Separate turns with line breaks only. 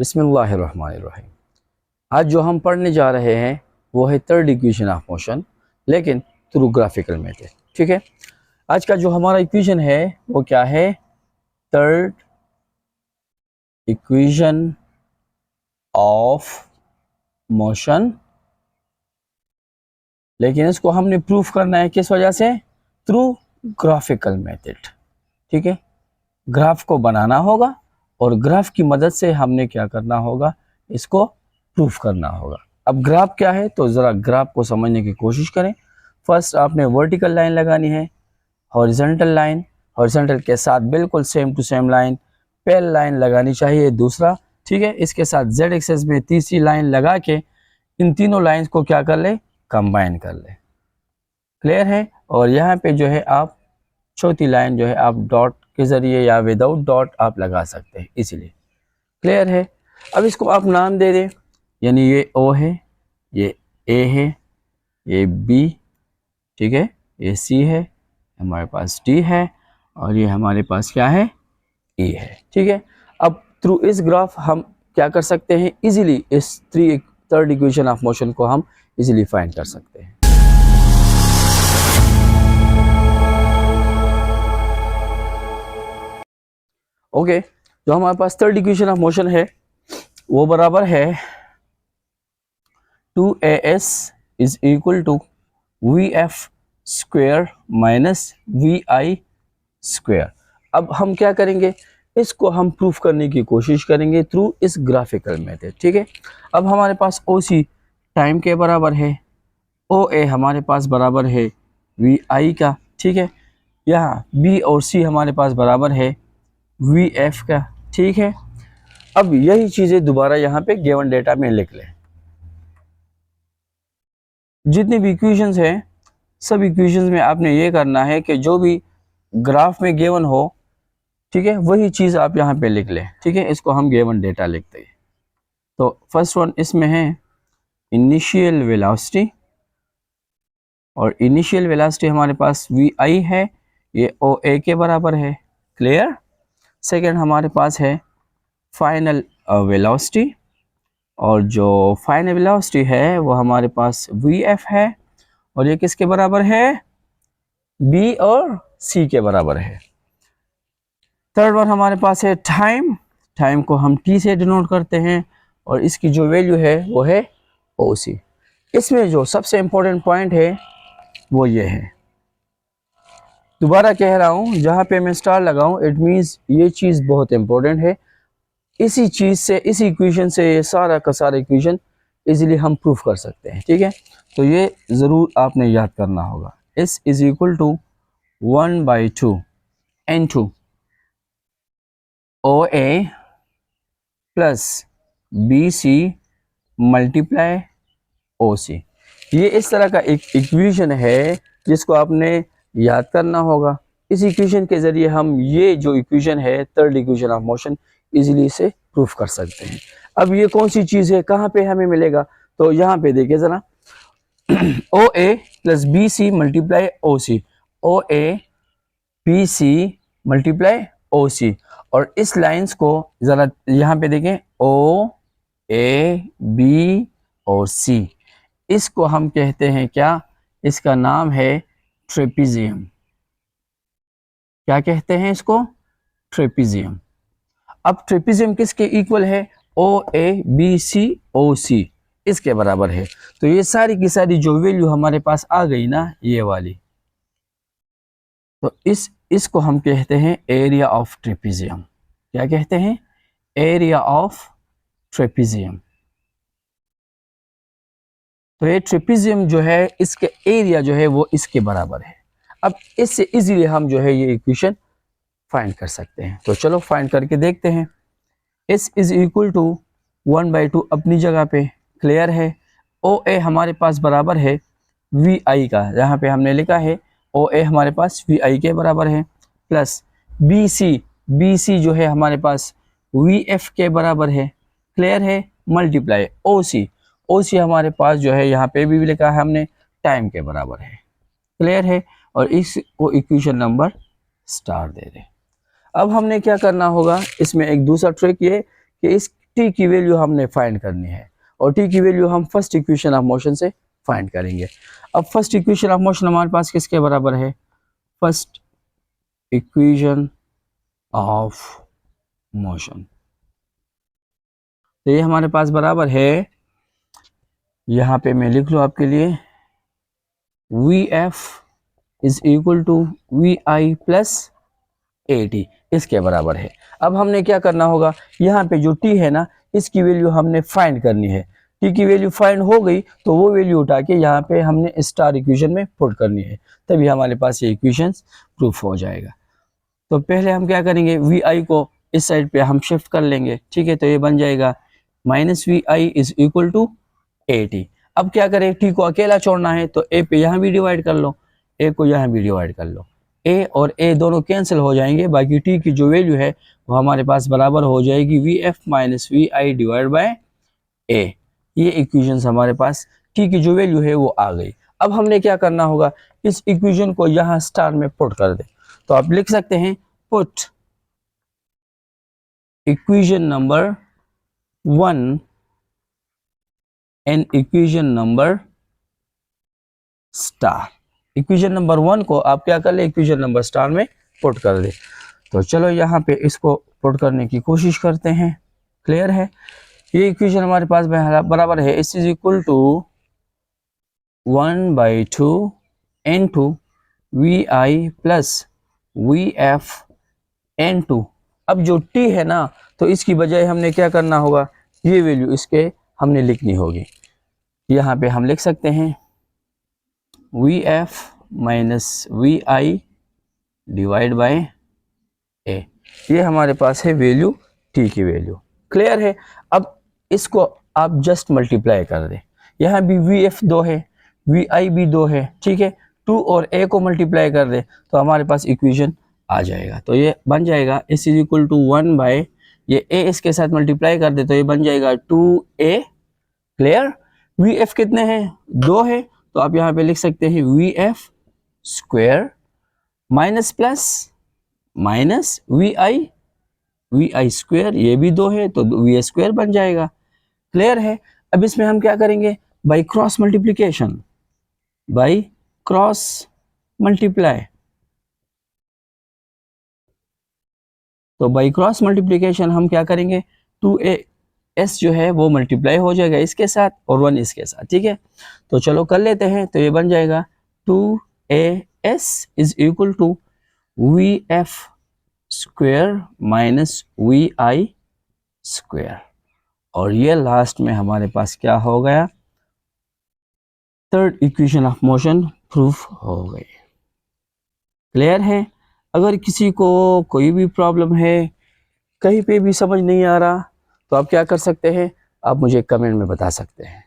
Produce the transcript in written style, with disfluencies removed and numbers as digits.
बिस्मिल्लाहिर्रहमानिर्रहीम। आज जो हम पढ़ने जा रहे हैं वो है थर्ड इक्वेशन ऑफ मोशन, लेकिन थ्रू ग्राफिकल मेथड। ठीक है, आज का जो हमारा इक्वेशन है वो क्या है? थर्ड इक्वेशन ऑफ मोशन, लेकिन इसको हमने प्रूफ करना है किस वजह से? Through graphical method. ठीक है, ग्राफ को बनाना होगा और ग्राफ की मदद से हमने क्या करना होगा? इसको प्रूफ करना होगा। अब ग्राफ क्या है, तो ज़रा ग्राफ को समझने की कोशिश करें। फर्स्ट आपने वर्टिकल लाइन लगानी है, हॉरिजॉन्टल लाइन, हॉरिजॉन्टल के साथ बिल्कुल same to same line, parallel line लगानी चाहिए दूसरा। ठीक है, इसके साथ जेड एक्सेस में तीसरी लाइन लगा के इन तीनों लाइंस को क्या कर ले? कंबाइन कर ले। क्लियर है? और यहाँ पे जो है आप चौथी लाइन जो है आप डॉट के ज़रिए या विदाउट डॉट आप लगा सकते हैं इसीलिए। क्लियर है? अब इसको आप नाम दे दें, यानी ये ओ है, ये ए है, ये बी, ठीक है, ये सी है, हमारे पास डी है, और ये हमारे पास क्या है? ई है। ठीक है, अब थ्रू इस ग्राफ हम क्या कर सकते हैं? इजीली इस थर्ड इक्वेशन ऑफ मोशन को हम इजीली फाइंड कर सकते हैं। ओके, जो हमारे पास थर्ड इक्वेशन ऑफ मोशन है वो बराबर है 2as is equal to vf square minus vi square. अब हम क्या करेंगे? इसको हम प्रूफ करने की कोशिश करेंगे थ्रू इस ग्राफिकल मेथड। ठीक है, अब हमारे पास OC टाइम के बराबर है, OA हमारे पास बराबर है vi का। ठीक है, यहाँ B और C हमारे पास बराबर है vf का। ठीक है, अब यही चीज़ें दोबारा यहाँ पे गिवन डेटा में लिख लें। जितनी भी इक्वेशंस हैं सब इक्वेशंस में आपने ये करना है कि जो भी ग्राफ में गिवन हो, ठीक है, वही चीज़ आप यहाँ पे लिख लें। ठीक है, इसको हम गिवन डेटा लिखते हैं। तो फर्स्ट वन इसमें है इनिशियल वेलोसिटी, और इनिशियल वेलोसिटी हमारे पास vi है, ये OA के बराबर है। क्लियर? सेकेंड हमारे पास है फाइनल वेलोसिटी, और जो फाइनल वेलोसिटी है वो हमारे पास vf है, और ये किसके बराबर है? B और C के बराबर है। थर्ड वन हमारे पास है टाइम, टाइम को हम T से डिनोट करते हैं, और इसकी जो वैल्यू है वो है OC। इसमें जो सबसे इम्पोर्टेंट पॉइंट है वो ये है, दोबारा कह रहा हूँ, जहाँ पे मैं स्टार लगाऊं इट मीन्स ये चीज़ बहुत इम्पोर्टेंट है। इसी चीज़ से, इसी इक्वेशन से ये सारा का सारा इक्वेशन इजीली हम प्रूफ कर सकते हैं। ठीक है, तो ये ज़रूर आपने याद करना होगा। S is equal to 1/2 N2 OA plus BC multiply OC। ये इस तरह का एक इक्वेशन है जिसको आपने याद करना होगा। इस इक्वेशन के ज़रिए हम ये जो इक्वेशन है third equation of motion easily से प्रूफ कर सकते हैं। अब ये कौन सी चीज़ है, कहाँ पे हमें मिलेगा? तो यहाँ पे देखिए ज़रा OA plus BC multiply OC, OA BC multiply OC, और इस लाइंस को ज़रा यहाँ पे देखें OA B और C, इसको हम कहते हैं क्या? इसका नाम है ट्रेपीजियम। क्या कहते हैं इसको? ट्रेपीजियम। अब ट्रेपीजियम किसके इक्वल है? OABCOC इसके बराबर है। तो ये सारी की सारी जो वैल्यू हमारे पास आ गई ना, ये वाली, तो इसको हम कहते हैं एरिया ऑफ ट्रेपीजियम। क्या कहते हैं? Area of trapezium. तो ये ट्रेपीजियम जो है इसके एरिया जो है वो इसके बराबर है। अब इससे इजीली हम जो है ये इक्वेशन फाइंड कर सकते हैं। तो चलो फाइंड करके देखते हैं। S इज इक्वल टू 1/2 अपनी जगह पे क्लियर है। OA हमारे पास बराबर है VI का, यहाँ पे हमने लिखा है OA हमारे पास VI के बराबर है, प्लस BC जो है हमारे पास VF के बराबर है। क्लियर है? मल्टीप्लाई OC हमारे पास जो है यहाँ पे भी लिखा है हमने टाइम के बराबर है। क्लियर है? और इसको इक्वेशन नंबर स्टार दे दें। अब हमने क्या करना होगा, इसमें एक दूसरा ट्रिक ये कि इस T टी की वैल्यू हमने फाइंड करनी है, और टी की वैल्यू हम फर्स्ट इक्वेशन ऑफ मोशन से फाइंड करेंगे। अब फर्स्ट इक्वेशन ऑफ मोशन हमारे पास किसके बराबर है? फर्स्ट इक्वेशन ऑफ मोशन, तो ये हमारे पास बराबर है, यहाँ पे मैं लिख लूँ आपके लिए, V F is equal to V I plus A T, इसके बराबर है। अब हमने क्या करना होगा, यहाँ पे जो टी है ना, इसकी वैल्यू हमने फाइंड करनी है। टी की वैल्यू फाइंड हो गई तो वो वैल्यू उठा के यहाँ पे हमने स्टार इक्वेशन में पुट करनी है, तभी हमारे पास ये इक्वेशन प्रूफ हो जाएगा। तो पहले हम क्या करेंगे, वी आई को इस साइड पे हम शिफ्ट कर लेंगे, ठीक है। तो ये बन जाएगा minus V I is equal to A T. अब क्या करें, टी को अकेला छोड़ना है तो ए पे यहाँ भी डिवाइड कर लो, ए को यहाँ भी डिवाइड कर लो, ए और ए दोनों कैंसिल हो जाएंगे, बाकी टी की जो वैल्यू है वो हमारे पास बराबर हो जाएगी V F minus V I divide by A. ये इक्वेशन हमारे पास टी की जो वैल्यू है वो आ गई। अब हमने क्या करना होगा, इस इक्वेशन को यहाँ स्टार में पुट कर दे, तो आप लिख सकते हैं put equation number 1 and equation number star. Equation number 1 को आप क्या कर ले, इक्वेशन नंबर स्टार में पुट कर दे। तो चलो यहाँ पे इसको पुट करने की कोशिश करते हैं। क्लियर है, ये इक्वेशन हमारे पास बराबर है, S is equal to 1/2 n2 V I plus V F n2। अब जो t है ना, तो इसकी बजाय हमने क्या करना होगा, ये वैल्यू इसके हमने लिखनी होगी। यहाँ पे हम लिख सकते हैं V F minus V I divide by A, ये हमारे पास है वैल्यू, t की वैल्यू। क्लियर है, अब इसको आप जस्ट मल्टीप्लाई कर दें, यहाँ भी वी एफ 2 है, वी आई भी 2 है, ठीक है। 2 और a को मल्टीप्लाई कर दे तो हमारे पास इक्वेशन आ जाएगा। तो ये बन जाएगा इस इज इक्वल टू 1 बाय, ये a इसके साथ मल्टीप्लाई कर दे तो ये बन जाएगा 2a। क्लियर, वी एफ कितने हैं, 2 है, तो आप यहाँ पे लिख सकते हैं V F square minus plus minus V I square, ये भी 2 है तो वी स्क्वायर बन जाएगा। क्लियर है, अब इसमें हम क्या करेंगे, by cross multiplication, by cross multiply. तो बाई क्रॉस मल्टीप्लीकेशन हम क्या करेंगे, 2as जो है वो मल्टीप्लाई हो जाएगा इसके साथ और 1 इसके साथ, ठीक है। तो चलो कर लेते हैं, तो ये बन जाएगा 2as is equal to V F square minus V I square, और ये लास्ट में हमारे पास क्या हो गया, third equation of motion proof हो गई। क्लियर है, अगर किसी को कोई भी प्रॉब्लम है, कहीं पे भी समझ नहीं आ रहा, तो आप क्या कर सकते हैं, आप मुझे कमेंट में बता सकते हैं।